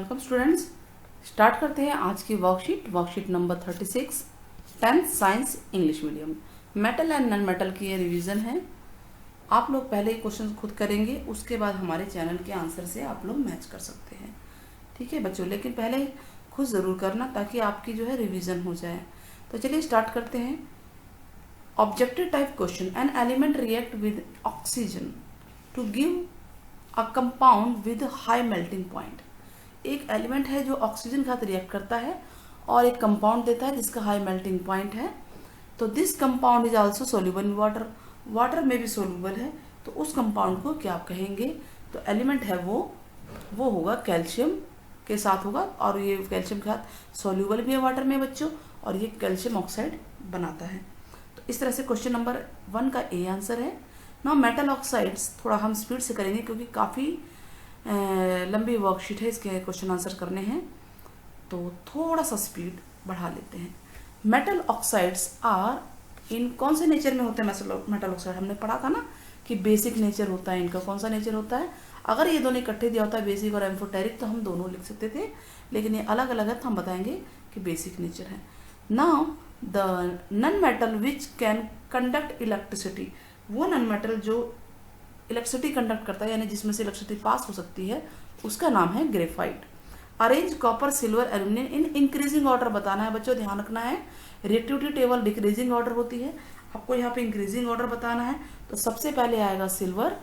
Welcome students. Start करते हैं आज की worksheet number 36 10th science English medium. Metal and non metal की ये रिवीजन है। आप लोग पहले क्वेश्चन खुद करेंगे, उसके बाद हमारे चैनल के आंसर से आप लोग मैच कर सकते हैं। ठीक है बच्चों, लेकिन पहले खुद ज़रूर करना ताकि आपकी जो है रिवीजन हो जाए। तो चलिए स्टार्ट करते हैं। Objective type question, an element react with oxygen to give a compound with high melting point. एक एलिमेंट है जो ऑक्सीजन के साथ रिएक्ट करता है और एक कंपाउंड देता है जिसका हाई मेल्टिंग पॉइंट है। तो this compound is also soluble in water, water में भी सोल्यूबल है। तो उस कंपाउंड को क्या आप कहेंगे? तो एलिमेंट है वो होगा कैल्शियम के साथ होगा, और ये कैल्शियम के साथ सोल्यूबल भी है वाटर में बच्चों, और ये कैल्शियम ऑक्साइड बनाता है। तो इस तरह से क्वेश्चन नंबर 1 का ए आंसर है। ना मेटल ऑक्साइड्स थोड़ा हम स्पीड से करेंगे क्योंकि काफ़ी लंबी वर्कशीट है, इसके क्वेश्चन आंसर करने हैं, तो थोड़ा सा स्पीड बढ़ा लेते हैं। मेटल ऑक्साइड्स आर इन कौन से नेचर में होते हैं? मेटल ऑक्साइड हमने पढ़ा था ना कि बेसिक नेचर होता है इनका। कौन सा नेचर होता है? अगर ये दोनों इकट्ठे दिया होता है बेसिक और एम्फोटेरिक तो हम दोनों लिख सकते थे, लेकिन ये अलग अलग है तो हम बताएंगे कि बेसिक नेचर है। Now the non metal which can conduct electricity, वो नॉन मेटल जो इलेक्ट्रिसिटी कंडक्ट करता है यानी जिसमें से इलेक्ट्रिसिटी पास हो सकती है, उसका नाम है graphite. Arrange copper silver aluminium in increasing order बताना है बच्चों, ध्यान रखना है। रिएक्टिविटी टेबल डिक्रीजिंग ऑर्डर होती है, आपको यहाँ पे इंक्रीजिंग ऑर्डर बताना है। तो सबसे पहले आएगा सिल्वर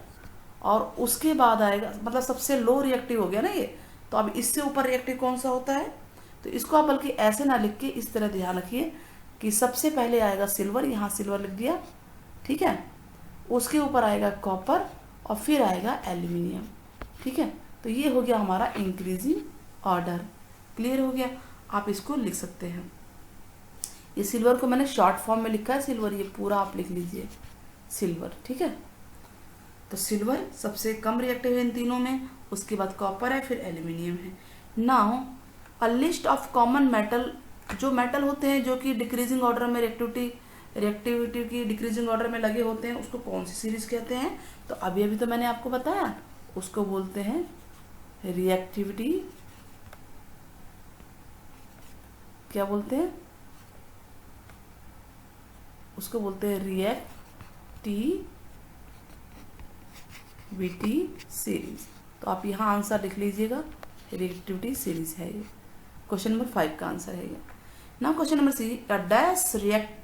और उसके बाद आएगा, मतलब सबसे लो रिएक्टिव हो गया ना ये, तो अब इससे ऊपर रिएक्टिव कौन सा होता है? तो इसको आप बल्कि ऐसे ना लिख के इस तरह ध्यान रखिए कि सबसे पहले आएगा सिल्वर, यहाँ सिल्वर लिख दिया, ठीक है। उसके ऊपर आएगा कॉपर और फिर आएगा एल्यूमिनियम, ठीक है। तो ये हो गया हमारा इंक्रीजिंग ऑर्डर। क्लियर हो गया? आप इसको लिख सकते हैं। ये सिल्वर को मैंने शॉर्ट फॉर्म में लिखा है सिल्वर, ये पूरा आप लिख लीजिए सिल्वर, ठीक है। तो सिल्वर सबसे कम रिएक्टिव है इन तीनों में, उसके बाद कॉपर है, फिर एल्यूमिनियम है। Now a list of common metal, जो मेटल होते हैं जो कि डिक्रीजिंग ऑर्डर में रिएक्टिविटी की डिक्रीजिंग ऑर्डर में लगे होते हैं, उसको कौन सी सीरीज कहते हैं? तो अभी तो मैंने आपको बताया, उसको बोलते हैं रिएक्टिविटी, क्या बोलते हैं? उसको बोलते हैं रिएक्टिविटी सीरीज। तो आप यहाँ आंसर लिख लीजिएगा, रिएक्टिविटी सीरीज है ये। क्वेश्चन नंबर 5 का आंसर है ये। Now question number C, a dash reactive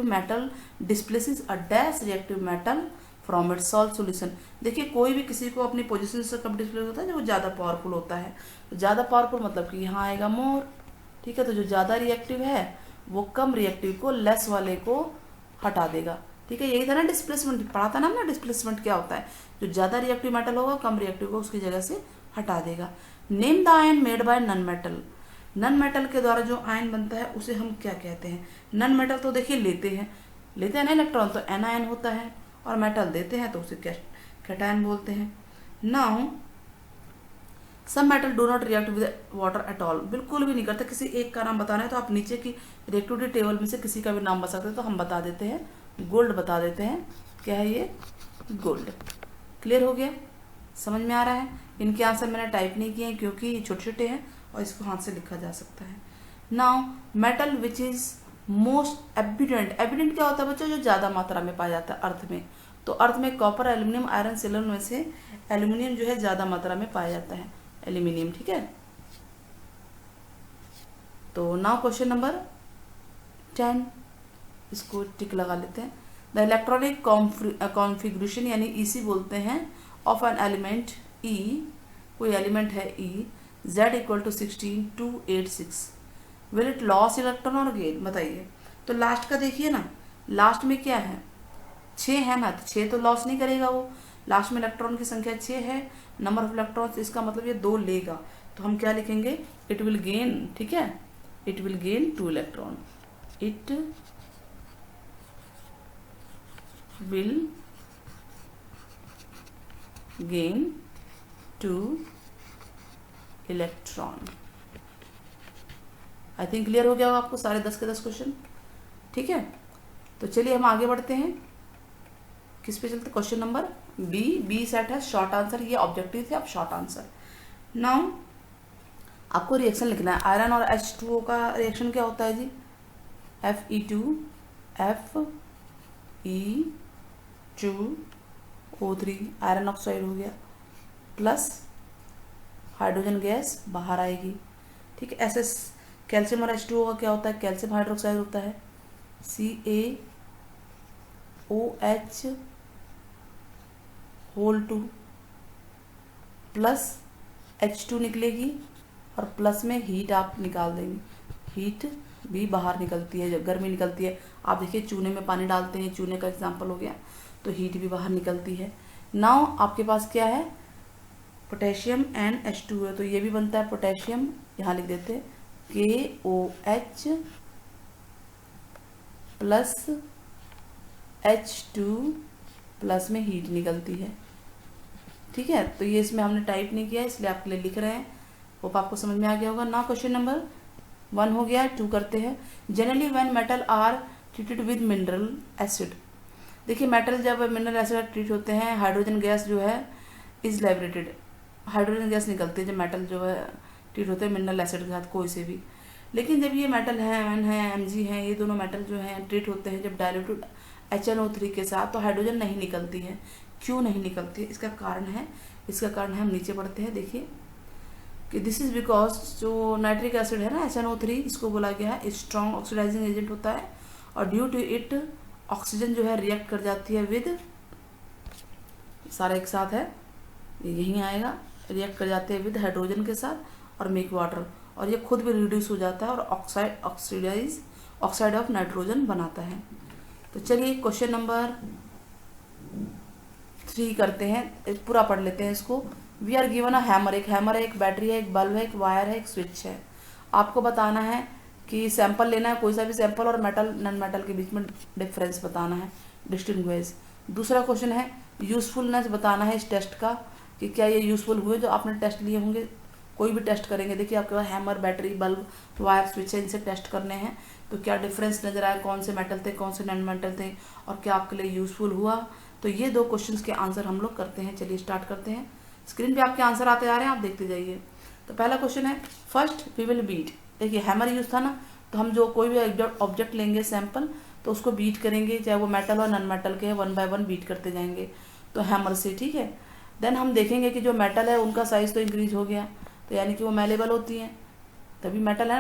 metal displaces a dash reactive metal from its solve solution. देखिए कोई भी किसी को अपनी पोजीशन से कब डिस्प्लेस होता है, जो ज़्यादा पावरफुल होता है। तो ज़्यादा पावरफुल मतलब कि यहाँ आएगा मोर, ठीक है। तो जो ज़्यादा रिएक्टिव है वो कम रिएक्टिव को, लेस वाले को हटा देगा, ठीक है। यही था ना डिस्प्लेसमेंट, पढ़ा था ना हमने डिस्प्लेसमेंट क्या होता है। जो ज़्यादा रिएक्टिव मेटल होगा कम रिएक्टिव को उसकी जगह से हटा देगा। Name the ion made by non metal, non metal के द्वारा जो आयन बनता है उसे हम क्या कहते हैं? नॉन मेटल तो देखिए लेते हैं ना इलेक्ट्रॉन, तो एन आयन होता है, और मेटल देते हैं तो उसे कैटायन बोलते हैं। Now some metal do not react with water at all, बिल्कुल भी नहीं करते। किसी एक का नाम बताना है तो आप नीचे की रिएक्टिविटी टेबल में से किसी का भी नाम बता सकते हैं, तो हम बता देते हैं, गोल्ड बता देते हैं। क्या है ये? गोल्ड। क्लियर हो गया? समझ में आ रहा है? इनके आंसर मैंने टाइप नहीं किए हैं क्योंकि छोटे छोटे हैं और इसको हाथ से लिखा जा सकता है। Now metal which is most evident, evident क्या होता है बच्चों? जो ज़्यादा मात्रा में पाया जाता है अर्थ में। तो अर्थ में कॉपर, एल्यूमिनियम, आयरन, सिल्वर में से एल्यूमिनियम जो है ज़्यादा मात्रा में पाया जाता है, एल्यूमिनियम, ठीक है। तो नाउ क्वेश्चन नंबर 10, इसको टिक लगा लेते हैं। द इलेक्ट्रॉनिक कॉन्फ़िगरेशन यानी ईसी बोलते हैं ऑफ एन एलिमेंट ई, कोई एलिमेंट है E, Z equal to 16 2 8 6, will it loss electron और गेन? बताइए। तो लास्ट का देखिए ना, लास्ट में क्या है? 6 है ना, तो 6 तो लॉस नहीं करेगा वो। लास्ट में इलेक्ट्रॉन की संख्या 6 है, नंबर ऑफ इलेक्ट्रॉन्स, इसका मतलब ये 2 लेगा। तो हम क्या लिखेंगे? इट विल गेन, ठीक है, it will gain 2 electron, it will gain 2 electron. I think clear हो गया होगा आपको सारे 10 के 10 क्वेश्चन, ठीक है। तो चलिए हम आगे बढ़ते हैं, किस पे चलते? क्वेश्चन नंबर बी सेट है शॉर्ट आंसर, ये ऑब्जेक्टिव थे, अब शॉर्ट आंसर। नाउ आपको रिएक्शन लिखना है। आयरन और H2O का रिएक्शन क्या होता है जी? Fe2Fe2O3 आयरन ऑक्साइड हो गया, प्लस हाइड्रोजन गैस बाहर आएगी। ठीक है, ऐसे कैल्शियम और H2O का क्या होता है? कैल्शियम हाइड्रोक्साइड होता है, CaOH2 प्लस H2 निकलेगी और प्लस में हीट आप निकाल देंगे। हीट भी बाहर निकलती है, जब गर्मी निकलती है। आप देखिए चूने में पानी डालते हैं, चूने का एग्जाम्पल हो गया, तो हीट भी बाहर निकलती है। नाउ आपके पास क्या है? पोटेशियम एंड H2 है, तो ये भी बनता है पोटेशियम, यहाँ लिख देते हैं KOH प्लस H2 प्लस में हीट निकलती है। ठीक है, तो ये इसमें हमने टाइप नहीं किया इसलिए आपके लिए लिख रहे हैं। होप आपको समझ में आ गया होगा ना। क्वेश्चन नंबर 1 हो गया। 2 करते हैं। Generally when metal are treated with mineral acid. देखिए मेटल जब मिनरल एसिड ट्रीट होते हैं, हाइड्रोजन गैस जो है इज लिबरेटेड, हाइड्रोजन गैस निकलती है जब मेटल जो है ट्रीट होते हैं मिनरल एसिड के साथ कोई से भी। लेकिन जब ये मेटल है Mn है Mg है, ये दोनों मेटल जो हैं ट्रीट होते हैं जब डाइल्यूटेड HNO3 के साथ, तो हाइड्रोजन नहीं निकलती है। क्यों नहीं निकलती है? इसका कारण है हम नीचे पढ़ते हैं। देखिए कि दिस इज बिकॉज जो नाइट्रिक एसिड है ना HNO3, इसको बोला गया है स्ट्रॉन्ग ऑक्सीडाइजिंग एजेंट होता है, और ड्यू टू इट ऑक्सीजन जो है रिएक्ट कर जाती है विद, सारा एक साथ है यहीं आएगा, रिएक्ट कर जाते हैं विद हाइड्रोजन के साथ और मेक वाटर, और ये खुद भी रिड्यूस हो जाता है और ऑक्साइड ऑफ नाइट्रोजन बनाता है। तो चलिए क्वेश्चन नंबर 3 करते हैं, पूरा पढ़ लेते हैं इसको। We are given a hammer, एक हैमर है, एक बैटरी है, एक बल्ब है, एक वायर है, एक स्विच है। आपको बताना है कि सैंपल लेना है, कोई सा भी सैंपल, और मेटल नॉन मेटल के बीच में डिफरेंस बताना है, डिस्टिंग्विश। दूसरा क्वेश्चन है यूजफुलनेस बताना है इस टेस्ट का, कि क्या ये यूजफुल हुए जो आपने टेस्ट लिए होंगे। कोई भी टेस्ट करेंगे, देखिए आपके पास hammer, battery, bulb, wire, switch है, इनसे टेस्ट करने हैं, तो क्या डिफरेंस नजर आया, कौन से मेटल थे, कौन से नॉन मेटल थे, और क्या आपके लिए यूजफुल हुआ। तो ये 2 क्वेश्चंस के आंसर हम लोग करते हैं। चलिए स्टार्ट करते हैं। स्क्रीन पे आपके आंसर आते जा रहे हैं, आप देखते जाइए। तो पहला क्वेश्चन है फर्स्ट वी विल बीट। देखिए हैमर यूज था ना, तो हम जो कोई भी ऑब्जेक्ट लेंगे सैंपल, तो उसको बीट करेंगे, चाहे वो मेटल और नॉन मेटल के, 1 बाय 1 बीट करते जाएंगे, तो हैमर से। ठीक है, देन हम देखेंगे कि जो मेटल है उनका साइज तो इंक्रीज हो गया, तो यानी कि वो मेलेबल होती हैं, तभी मेटल है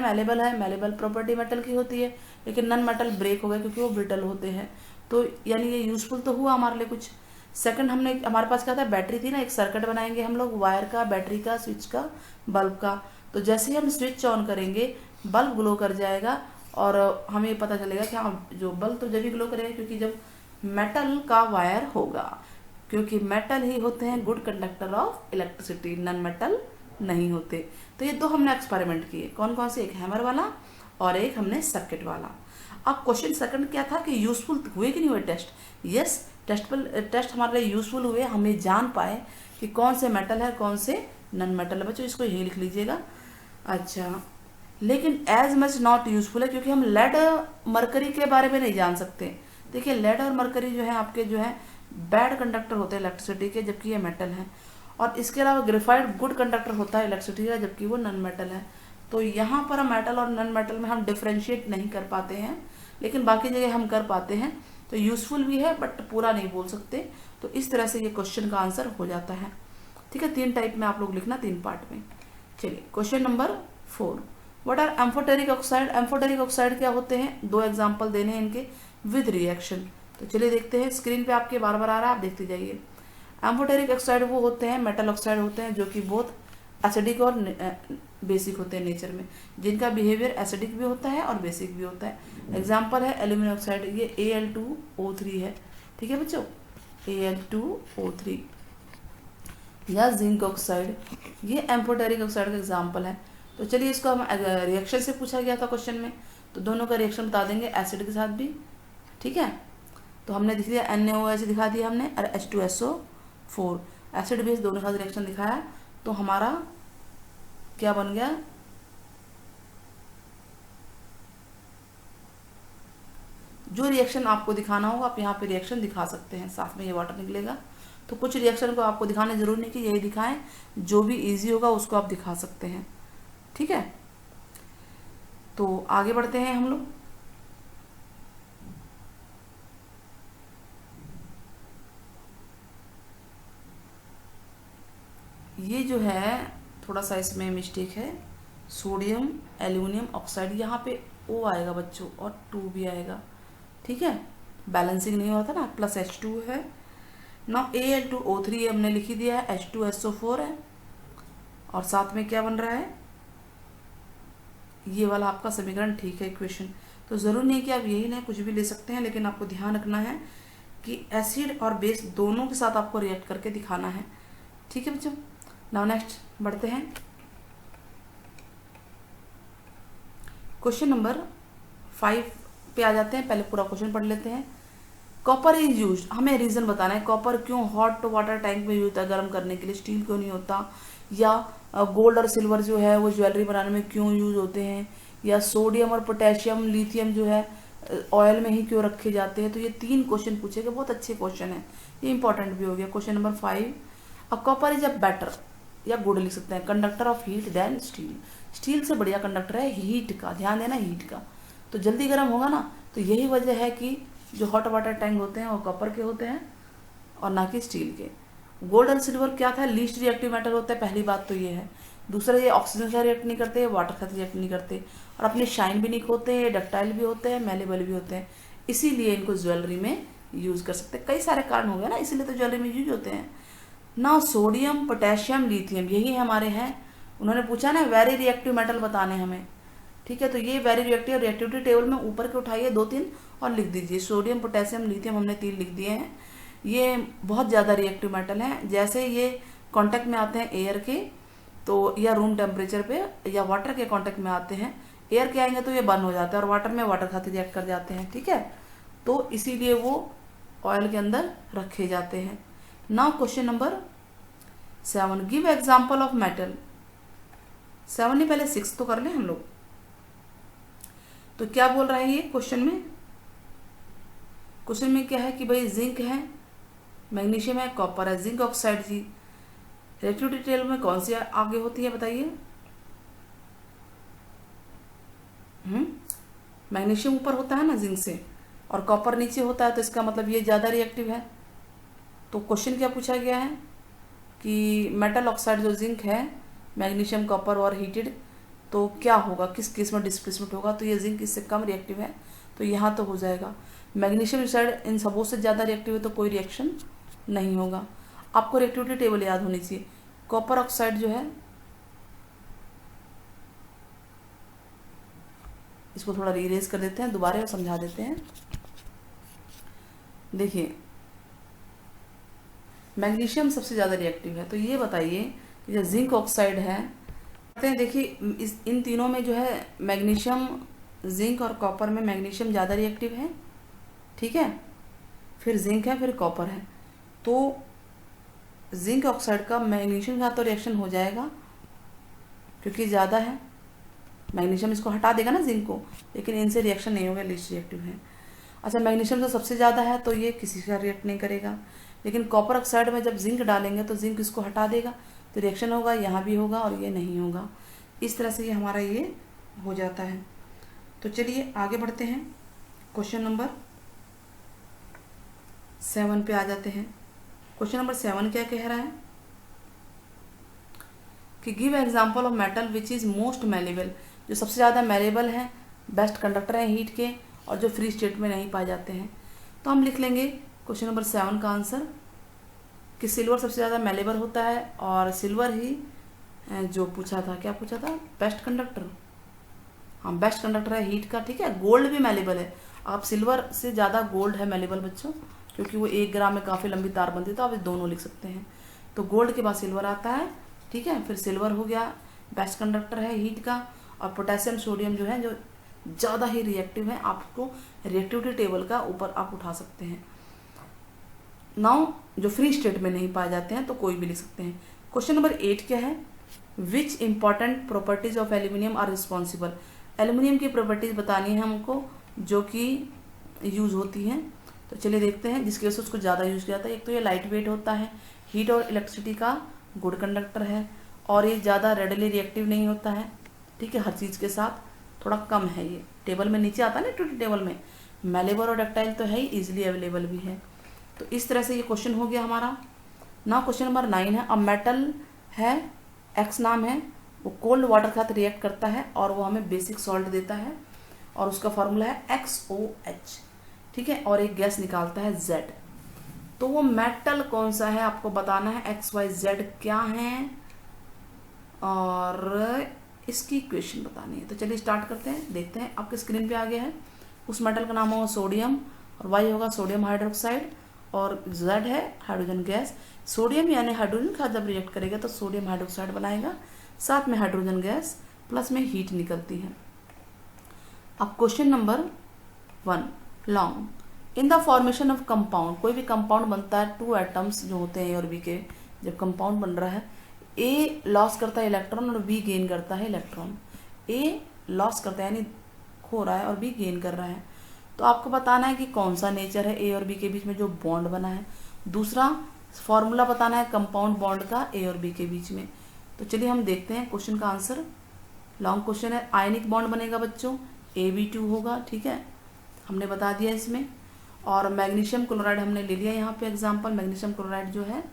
मेलेबल प्रॉपर्टी मेटल की होती है। लेकिन नॉन मेटल ब्रेक हो गया क्योंकि वो ब्रिटल होते हैं, तो यानी ये यूजफुल तो हुआ हमारे लिए कुछ। सेकंड हमारे पास क्या था, बैटरी थी ना, एक सर्किट बनाएंगे हम लोग, वायर का, बैटरी का, स्विच का, बल्ब का। तो जैसे ही हम स्विच ऑन करेंगे बल्ब ग्लो कर जाएगा, और हमें पता चलेगा कि हाँ जो बल्ब तो जब भी ग्लो करेगा क्योंकि जब मेटल का वायर होगा, क्योंकि मेटल ही होते हैं good conductor of electricity, non metal नहीं होते। तो ये 2 हमने एक्सपेरिमेंट किए, कौन कौन से, एक हैमर वाला और एक हमने सर्किट वाला। अब क्वेश्चन सेकंड क्या था कि यूजफुल हुए कि नहीं हुए टेस्ट। यस, टेस्ट हमारे लिए यूजफुल हुए, हमें जान पाए कि कौन से मेटल है कौन से नॉन मेटल है। बच्चों इसको यही लिख लीजिएगा। अच्छा, लेकिन एज मच नॉट यूजफुल है, क्योंकि हम लेड मरकरी के बारे में नहीं जान सकते। देखिए लेड और मरकरी जो है आपके जो है बैड कंडक्टर होते हैं इलेक्ट्रिसिटी के, जबकि ये मेटल है। और इसके अलावा ग्रेफाइट गुड कंडक्टर होता है इलेक्ट्रिसिटी का, जबकि वो नॉन मेटल है। तो यहाँ पर हम मेटल और नॉन मेटल में हम डिफ्रेंशिएट नहीं कर पाते हैं, लेकिन बाकी जगह हम कर पाते हैं। तो यूजफुल भी है बट पूरा नहीं बोल सकते। तो इस तरह से ये क्वेश्चन का आंसर हो जाता है। ठीक है, 3 टाइप में आप लोग लिखना, 3 पार्ट में। चलिए question number 4, what are amphoteric oxide. Amphoteric oxide क्या होते हैं, 2 एग्जाम्पल देने हैं इनके विद रिएक्शन। तो चलिए देखते हैं, स्क्रीन पे आपके बार बार आ रहा है, आप देखते जाइए। एम्फोटेरिक ऑक्साइड वो होते हैं, मेटल ऑक्साइड होते हैं, जो कि बहुत एसिडिक और बेसिक होते हैं नेचर में, जिनका बिहेवियर एसिडिक भी होता है और बेसिक भी होता है। एग्जाम्पल है एल्यूमिनियम ऑक्साइड, ये Al2O3 है। ठीक है बच्चों, Al2O3, या जिंक ऑक्साइड, ये एम्फोटेरिक ऑक्साइड का एग्जाम्पल है। तो चलिए इसको हम रिएक्शन से पूछा गया था क्वेश्चन में, तो दोनों का रिएक्शन बता देंगे एसिड के साथ भी। ठीक है, तो हमने दिख दिया NaOH दिखा दिया हमने, और H2SO4, एसिड बेस दोनों के साथ रिएक्शन दिखाया। तो हमारा क्या बन गया, जो रिएक्शन आपको दिखाना होगा आप यहाँ पे रिएक्शन दिखा सकते हैं, साथ में ये वाटर निकलेगा। तो कुछ रिएक्शन को आपको दिखाने जरूर नहीं कि यही दिखाएं, जो भी इजी होगा उसको आप दिखा सकते हैं। ठीक है, तो आगे बढ़ते हैं हम लोग। ये जो है थोड़ा सा इसमें मिस्टेक है, सोडियम एल्यूमिनियम ऑक्साइड, यहाँ पे O आएगा बच्चों और 2 भी आएगा, ठीक है, बैलेंसिंग नहीं होता ना, प्लस H2 है ना, Al2O3 हमने लिख ही दिया है, H2SO4 है, और साथ में क्या बन रहा है, ये वाला आपका समीकरण ठीक है, इक्वेशन। तो ज़रूरी नहीं कि आप यही लें, कुछ भी ले सकते हैं, लेकिन आपको ध्यान रखना है कि एसिड और बेस दोनों के साथ आपको रिएक्ट करके दिखाना है, ठीक है बच्चों। नाउ नेक्स्ट बढ़ते हैं, क्वेश्चन नंबर 5 पे आ जाते हैं। पहले पूरा क्वेश्चन पढ़ लेते हैं। कॉपर इज यूज, हमें रीज़न बताना है, कॉपर क्यों हॉट वाटर टैंक में यूज होता है गर्म करने के लिए, स्टील क्यों नहीं होता, या गोल्ड और सिल्वर जो है वो ज्वेलरी बनाने में क्यों यूज होते हैं, या सोडियम और पोटेशियम लिथियम जो है ऑयल में ही क्यों रखे जाते हैं। तो ये 3 क्वेश्चन पूछेगा, बहुत अच्छे क्वेश्चन है, ये इंपॉर्टेंट भी हो गया। Question number 5, a copper is a better, या गुड लिख सकते हैं, conductor of heat than steel, steel से बढ़िया कंडक्टर है हीट का, ध्यान देना हीट का, तो जल्दी गर्म होगा ना। तो यही वजह है कि जो हॉट वाटर टैंक होते हैं वो कॉपर के होते हैं और ना कि स्टील के। गोल्ड और सिल्वर क्या था, लीस्ट रिएक्टिव मेटल होता है, पहली बात तो ये है। दूसरा, ये ऑक्सीजन से रिएक्ट नहीं करते, वाटर के साथ रिएक्ट नहीं करते, और अपनी शाइन भी नहीं खोते हैं, डक्टाइल भी होते हैं, मेलेबल भी होते हैं, इसीलिए इनको ज्वेलरी में यूज कर सकते हैं। कई सारे कारण हो गए ना, इसीलिए तो ज्वेलरी में यूज होते हैं ना। सोडियम पोटेशियम लिथियम यही हमारे हैं, उन्होंने पूछा ना वेरी रिएक्टिव मेटल बताने हमें, ठीक है। तो ये वेरी रिएक्टिव, रिएक्टिविटी टेबल में ऊपर के उठाइए 2-3 और लिख दीजिए, सोडियम पोटेशियम लिथियम हमने 3 लिख दिए हैं। ये बहुत ज़्यादा रिएक्टिव मेटल हैं, जैसे ये कांटेक्ट में आते हैं एयर के, तो या रूम टेम्परेचर पे या वाटर के कांटेक्ट में आते हैं, एयर के आएंगे तो ये बर्न हो जाता है, और वाटर में वाटर खाते रिएक्ट कर जाते हैं, ठीक है। तो इसीलिए वो ऑयल के अंदर रखे जाते हैं। Now question number 7, give example of metal. 7 नहीं, पहले 6 तो कर लें हम लोग। तो क्या बोल रहा है ये क्वेश्चन में, क्वेश्चन में क्या है कि भाई जिंक है, मैग्नीशियम है, कॉपर है, जिंक ऑक्साइड जी रिएक्टिविटी टेबल में कौन सी आगे होती है बताइए। मैग्नीशियम ऊपर होता है ना जिंक से, और कॉपर नीचे होता है, तो इसका मतलब ये ज़्यादा रिएक्टिव है। तो क्वेश्चन क्या पूछा गया है कि मेटल ऑक्साइड जो जिंक है, मैग्नीशियम कॉपर और हीटेड, तो क्या होगा, किस केस में डिस्प्लेसमेंट होगा। तो ये जिंक इससे कम रिएक्टिव है, तो यहाँ तो हो जाएगा। मैग्नीशियम ऑक्साइड इन सबों से ज़्यादा रिएक्टिव है, तो कोई रिएक्शन नहीं होगा। आपको रिएक्टिविटी टेबल याद होनी चाहिए। कॉपर ऑक्साइड जो है, इसको थोड़ा रीरेज कर देते हैं, दोबारा और समझा देते हैं। देखिए मैग्नीशियम सबसे ज़्यादा रिएक्टिव है, तो ये बताइए कि जो जिंक ऑक्साइड है, देखिए इन तीनों में जो है मैग्नीशियम, जिंक और कॉपर में मैग्नीशियम ज़्यादा रिएक्टिव है, ठीक है, फिर जिंक है, फिर कॉपर है। तो जिंक ऑक्साइड का मैग्नीशियम का तो रिएक्शन हो जाएगा क्योंकि ज़्यादा है, मैग्नीशियम इसको हटा देगा ना जिंक को, लेकिन इनसे रिएक्शन नहीं होगा, लीस्ट रिएक्टिव है। अच्छा, मैग्नीशियम तो सबसे ज़्यादा है, तो ये किसी का रिएक्ट नहीं करेगा, लेकिन कॉपर ऑक्साइड में जब जिंक डालेंगे तो जिंक इसको हटा देगा, तो रिएक्शन होगा, यहाँ भी होगा और ये नहीं होगा। इस तरह से ये हमारा ये हो जाता है। तो चलिए आगे बढ़ते हैं, क्वेश्चन नंबर 7 पे आ जाते हैं। क्वेश्चन नंबर 7 क्या कह रहा है कि give example of metal which is most malleable, जो सबसे ज़्यादा मेलेबल है, बेस्ट कंडक्टर है हीट के, और जो फ्री स्टेट में नहीं पाए जाते हैं। तो हम लिख लेंगे क्वेश्चन नंबर 7 का आंसर कि सिल्वर सबसे ज़्यादा मेलेबल होता है, और सिल्वर ही जो पूछा था, क्या पूछा था, बेस्ट कंडक्टर, हाँ बेस्ट कंडक्टर है हीट का, ठीक है। गोल्ड भी मेलेबल है, आप सिल्वर से ज़्यादा गोल्ड है मेलेबल बच्चों, क्योंकि वो 1 ग्राम में काफ़ी लंबी तार बनती है, तो आप ये दोनों लिख सकते हैं। तो गोल्ड के बाद सिल्वर आता है, ठीक है, फिर सिल्वर हो गया, बेस्ट कंडक्टर है हीट का, और पोटेशियम सोडियम जो है जो ज़्यादा ही रिएक्टिव है, आपको रिएक्टिविटी टेबल का ऊपर आप उठा सकते हैं। नाउ जो फ्री स्टेट में नहीं पाए जाते हैं तो कोई भी लिख सकते हैं। क्वेश्चन नंबर 8 क्या है, which important properties of aluminium are responsible, aluminium की प्रॉपर्टीज बतानी है हमको जो कि यूज होती हैं। तो चलिए देखते हैं जिसकी वजह से उसको ज़्यादा यूज किया जाता है। एक तो ये लाइट वेट होता है, हीट और इलेक्ट्रिसिटी का गुड कंडक्टर है, और ये ज़्यादा रेडली रिएक्टिव नहीं होता है, ठीक है, हर चीज़ के साथ थोड़ा कम है, ये टेबल में नीचे आता है ना एक्टिविटी टेबल में, मेलेबल और डक्टाइल तो है ही, ईजिली अवेलेबल भी है। तो इस तरह से ये क्वेश्चन हो गया हमारा। ना क्वेश्चन नंबर 9 है, अब मेटल है, एक्स नाम है, वो कोल्ड वाटर के साथ रिएक्ट करता है और वो हमें बेसिक सॉल्ट देता है और उसका फॉर्मूला है XOH, ठीक है, और एक गैस निकालता है Z। तो वो मेटल कौन सा है आपको बताना है, XYZ क्या है और इसकी इक्वेशन बतानी है। तो चलिए स्टार्ट करते हैं, देखते हैं। आपके स्क्रीन पे आ गया है, उस मेटल का नाम होगा सोडियम और Y होगा सोडियम हाइड्रोक्साइड और Z है हाइड्रोजन गैस। सोडियम यानी हाइड्रोजन के साथ जब रिएक्ट करेगा तो सोडियम हाइड्रोक्साइड बनाएगा, साथ में हाइड्रोजन गैस प्लस में हीट निकलती है। अब question number 1, long in the formation of compound, कोई भी कंपाउंड बनता है, 2 एटम्स जो होते हैं A और B के, जब कंपाउंड बन रहा है, A लॉस करता है इलेक्ट्रॉन और B गेन करता है इलेक्ट्रॉन। A लॉस करता है यानी खो रहा है और B गेन कर रहा है। तो आपको बताना है कि कौन सा नेचर है A और B के बीच में जो बॉन्ड बना है। दूसरा फॉर्मूला बताना है कंपाउंड बॉन्ड का A और B के बीच में। तो चलिए हम देखते हैं क्वेश्चन का आंसर। लॉन्ग क्वेश्चन है, आयनिक बॉन्ड बनेगा बच्चों, AB2 होगा, ठीक है, हमने बता दिया इसमें। और मैग्नीशियम क्लोराइड हमने ले लिया यहाँ पे एग्जांपल। मैग्नीशियम क्लोराइड जो है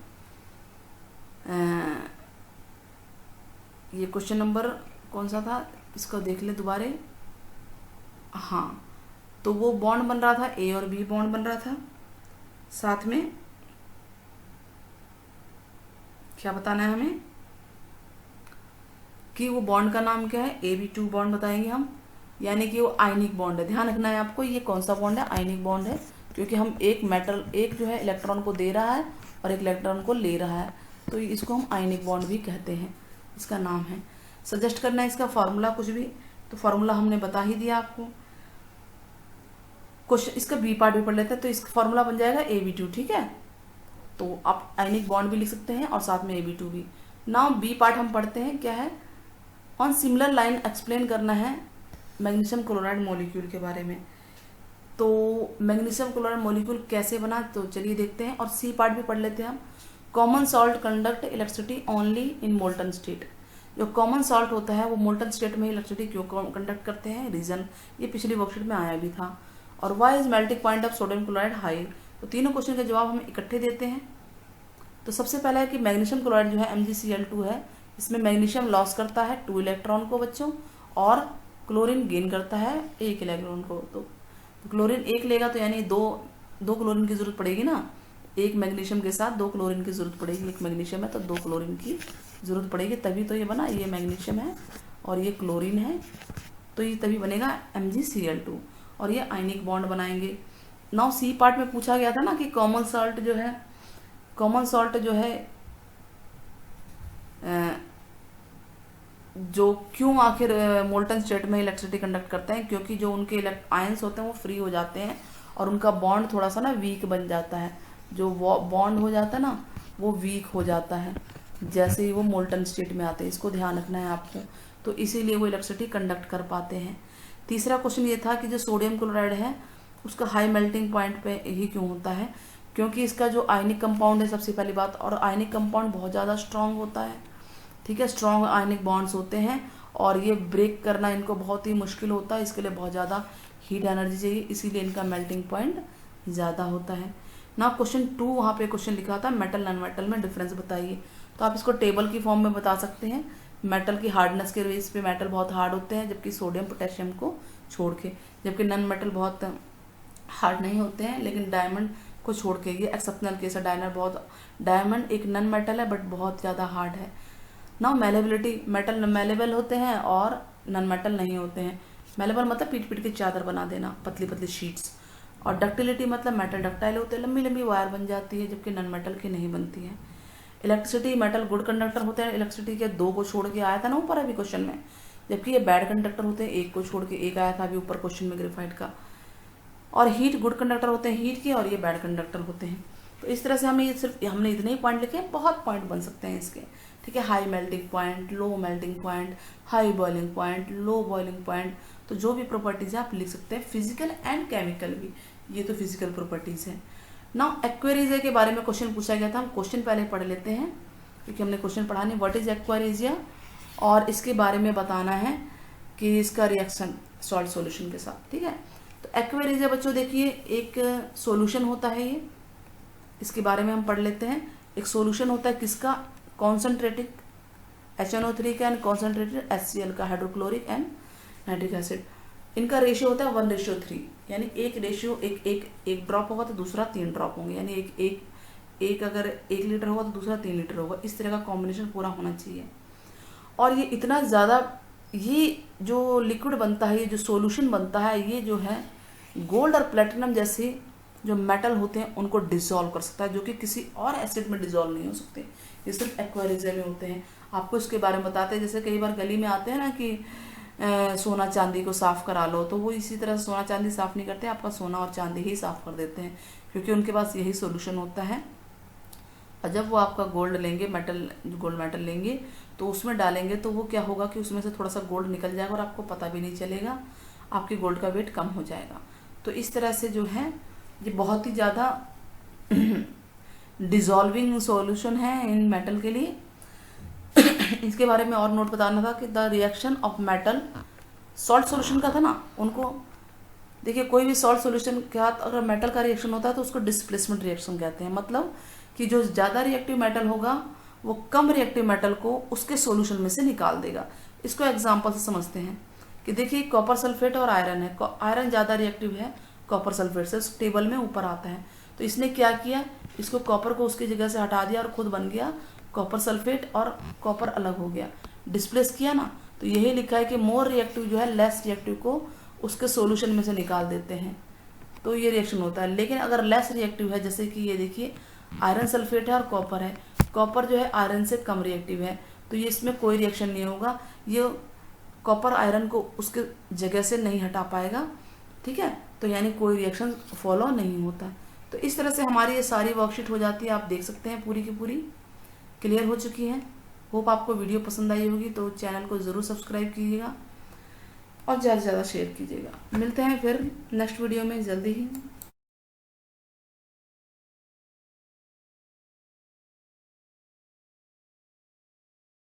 ये क्वेश्चन नंबर कौन सा था, इसको देख ले दोबारे। हाँ, तो वो बॉन्ड बन रहा था, A और B बॉन्ड बन रहा था, साथ में क्या बताना है हमें कि वो बॉन्ड का नाम क्या है, AB2 बॉन्ड बताएंगे हम, यानी कि वो आयनिक बॉन्ड है। ध्यान रखना है आपको, ये कौन सा बॉन्ड है, आयनिक बॉन्ड है, क्योंकि हम एक मेटल, एक जो है इलेक्ट्रॉन को दे रहा है और एक इलेक्ट्रॉन को ले रहा है, तो इसको हम आयनिक बॉन्ड भी कहते हैं, इसका नाम है। सजेस्ट करना है इसका फार्मूला कुछ भी, तो फार्मूला हमने बता ही दिया आपको। क्वेश्चन इसका बी पार्ट भी पढ़ लेते हैं, तो इसका फार्मूला बन जाएगा AB2, ठीक है। तो आप आयनिक बॉन्ड भी लिख सकते हैं और साथ में AB2 भी। नाउ बी पार्ट हम पढ़ते हैं, क्या है, ऑन सिमिलर लाइन एक्सप्लेन करना है मैग्नीशियम क्लोराइड मॉलिक्यूल के बारे में। तो मैग्नीशियम क्लोराइड मॉलिक्यूल कैसे बना, तो चलिए देखते हैं। और सी पार्ट भी पढ़ लेते हैं हम। Common salt conduct electricity only in molten state. जो कॉमन सॉल्ट होता है वो मोल्टन स्टेट में इलेक्ट्रिसिटी क्यों कंडक्ट करते हैं, रीजन ये पिछली वर्कशीट में आया भी था। और why is melting point of sodium chloride high. तो तीनों क्वेश्चन के जवाब हम इकट्ठे देते हैं। तो सबसे पहला है कि मैग्नीशियम क्लोराइड जो है MgCl2 है, इसमें मैग्नीशियम लॉस करता है 2 इलेक्ट्रॉन को बच्चों, और क्लोरीन गेन करता है 1 इलेक्ट्रॉन को। तो क्लोरीन 1 लेगा तो यानी दो क्लोरीन की जरूरत पड़ेगी ना, एक मैग्नीशियम के साथ 2 क्लोरीन की जरूरत पड़ेगी। एक मैग्नीशियम है तो 2 क्लोरीन की जरूरत पड़ेगी, तभी तो ये बना। ये मैग्नीशियम है और ये क्लोरीन है, तो ये तभी बनेगा MgCl2 और ये आयनिक बॉन्ड बनाएंगे। नाउ सी पार्ट में पूछा गया था ना कि कॉमन सॉल्ट जो है जो क्यों आखिर मोल्टन स्टेट में इलेक्ट्रिसिटी कंडक्ट करते हैं, क्योंकि जो उनके आयंस होते हैं वो फ्री हो जाते हैं और उनका बॉन्ड थोड़ा सा ना वीक बन जाता है। जो बॉन्ड हो जाता है ना वो वीक हो जाता है जैसे ही वो मोल्टन स्टेट में आते हैं, इसको ध्यान रखना है आपको। तो इसीलिए वो इलेक्ट्रिसिटी कंडक्ट कर पाते हैं। तीसरा क्वेश्चन ये था कि जो सोडियम क्लोराइड है उसका हाई मेल्टिंग पॉइंट पे ही क्यों होता है, क्योंकि इसका जो आयनिक कंपाउंड है सबसे पहली बात, और आयनिक कंपाउंड बहुत ज़्यादा स्ट्रांग होता है, ठीक है, स्ट्रांग आयनिक बॉन्ड्स होते हैं और ये ब्रेक करना इनको बहुत ही मुश्किल होता है, इसके लिए बहुत ज़्यादा हीट एनर्जी चाहिए, इसीलिए इनका मेल्टिंग पॉइंट ज़्यादा होता है ना। क्वेश्चन 2 वहाँ पे क्वेश्चन लिखा था मेटल नॉन मेटल में डिफरेंस बताइए, तो आप इसको टेबल की फॉर्म में बता सकते हैं। मेटल की हार्डनेस के बेस पे मेटल बहुत हार्ड होते हैं, जबकि सोडियम पोटेशियम को छोड़ के, जबकि नॉन मेटल बहुत हार्ड नहीं होते हैं, लेकिन डायमंड को छोड़ के, ये एक्सेप्शनल केस है। डायमंड एक नॉन मेटल है बट बहुत ज़्यादा हार्ड है ना। मेलेबिलिटी, मेटल मेलेबल होते हैं और नॉन मेटल नहीं होते हैं। मेलेबल मतलब पीट पीट के चादर बना देना, पतली पतली शीट्स। और डक्टिलिटी मतलब मेटल डक्टाइल होते हैं, लंबी लंबी वायर बन जाती है, जबकि नॉन मेटल की नहीं बनती है। इलेक्ट्रिसिटी, मेटल गुड कंडक्टर होते हैं, इलेक्ट्रिसिटी के 2 को छोड़ के आया था ना ऊपर अभी क्वेश्चन में, जबकि ये बैड कंडक्टर होते हैं, 1 को छोड़ के 1 आया था अभी ऊपर क्वेश्चन में ग्रेफाइट का। और हीट गुड कंडक्टर होते हैं हीट के, और ये बैड कंडक्टर होते हैं। तो इस तरह से हमने इतने ही पॉइंट लिखे हैं, बहुत पॉइंट बन सकते हैं इसके, ठीक है। High melting point, low melting point, high boiling point, low boiling point, तो जो भी प्रॉपर्टीज है आप लिख सकते हैं, फिजिकल एंड केमिकल भी, ये तो फिजिकल प्रॉपर्टीज है। नाउ एक्वेरिजिया के बारे में क्वेश्चन पूछा गया था, हम क्वेश्चन पहले पढ़ लेते हैं क्योंकि हमने क्वेश्चन पढ़ा नहीं। व्हाट इज एक्वेरिजिया, और इसके बारे में बताना है कि इसका रिएक्शन सॉल्ट सॉल्यूशन के साथ, ठीक है। तो एक्वा रिज बच्चों देखिए एक सॉल्यूशन होता है, ये इसके बारे में हम पढ़ लेते हैं। एक सॉल्यूशन होता है किसका, कॉन्सेंट्रेटेड HNO3 का एंड कॉन्सेंट्रेटेड HCl का, हाइड्रोक्लोरिक एंड नाइट्रिक एसिड। इनका रेशियो होता है 1:3, यानी एक रेशियो एक ड्रॉप होगा तो दूसरा 3 ड्रॉप होंगे, यानी एक अगर 1 लीटर होगा तो दूसरा 3 लीटर होगा। इस तरह का कॉम्बिनेशन पूरा होना चाहिए। और ये इतना ज़्यादा, ये जो लिक्विड बनता है, ये जो सॉल्यूशन बनता है, ये जो है गोल्ड और प्लेटिनम जैसे जो मेटल होते हैं उनको डिसॉल्व कर सकता है, जो कि किसी और एसिड में डिसॉल्व नहीं हो सकते। ये सिर्फ एक्वा रिज में होते हैं। आपको इसके बारे में बताते हैं, जैसे कई बार गली में आते हैं ना कि सोना चांदी को साफ़ करा लो, तो वो इसी तरह सोना चांदी साफ़ नहीं करते, आपका सोना और चांदी ही साफ़ कर देते हैं, क्योंकि उनके पास यही सॉल्यूशन होता है। और जब वो आपका गोल्ड लेंगे, गोल्ड मेटल लेंगे, तो उसमें डालेंगे तो वो क्या होगा कि उसमें से थोड़ा सा गोल्ड निकल जाएगा और आपको पता भी नहीं चलेगा, आपकी गोल्ड का वेट कम हो जाएगा। तो इस तरह से जो है ये बहुत ही ज़्यादा डिजॉल्विंग सॉल्यूशन है इन मेटल के लिए। इसके बारे में और नोट बताना था कि the reaction of metal, salt solution का था ना, उनको देखिए कोई भी सॉल्ट सॉल्यूशन के साथ अगर मेटल का रिएक्शन होता है तो उसको डिस्प्लेसमेंट रिएक्शन कहते हैं। मतलब कि जो ज़्यादा रिएक्टिव मेटल होगा वो कम रिएक्टिव मेटल को उसके सॉल्यूशन में से निकाल देगा। इसको एग्जांपल से समझते हैं कि देखिए कॉपर सल्फेट और आयरन है, आयरन ज़्यादा रिएक्टिव है कॉपर सल्फेट से, उस टेबल में ऊपर आता है। तो इसने क्या किया, इसको कॉपर को उसकी जगह से हटा दिया और खुद बन गया कॉपर सल्फेट, और कॉपर अलग हो गया, डिस्प्लेस किया ना। तो यही लिखा है कि मोर रिएक्टिव जो है लेस रिएक्टिव को उसके सॉल्यूशन में से निकाल देते हैं, तो ये रिएक्शन होता है। लेकिन अगर लेस रिएक्टिव है, जैसे कि ये देखिए आयरन सल्फेट है और कॉपर है, कॉपर जो है आयरन से कम रिएक्टिव है, तो ये इसमें कोई रिएक्शन नहीं होगा, ये कॉपर आयरन को उसके जगह से नहीं हटा पाएगा, ठीक है। तो यानी कोई रिएक्शन फॉलो नहीं होता। तो इस तरह से हमारी ये सारी वर्कशीट हो जाती है, आप देख सकते हैं पूरी की पूरी क्लियर हो चुकी है। होप आपको वीडियो पसंद आई होगी, तो चैनल को ज़रूर सब्सक्राइब कीजिएगा और ज़्यादा से ज़्यादा शेयर कीजिएगा। मिलते हैं फिर नेक्स्ट वीडियो में जल्दी ही।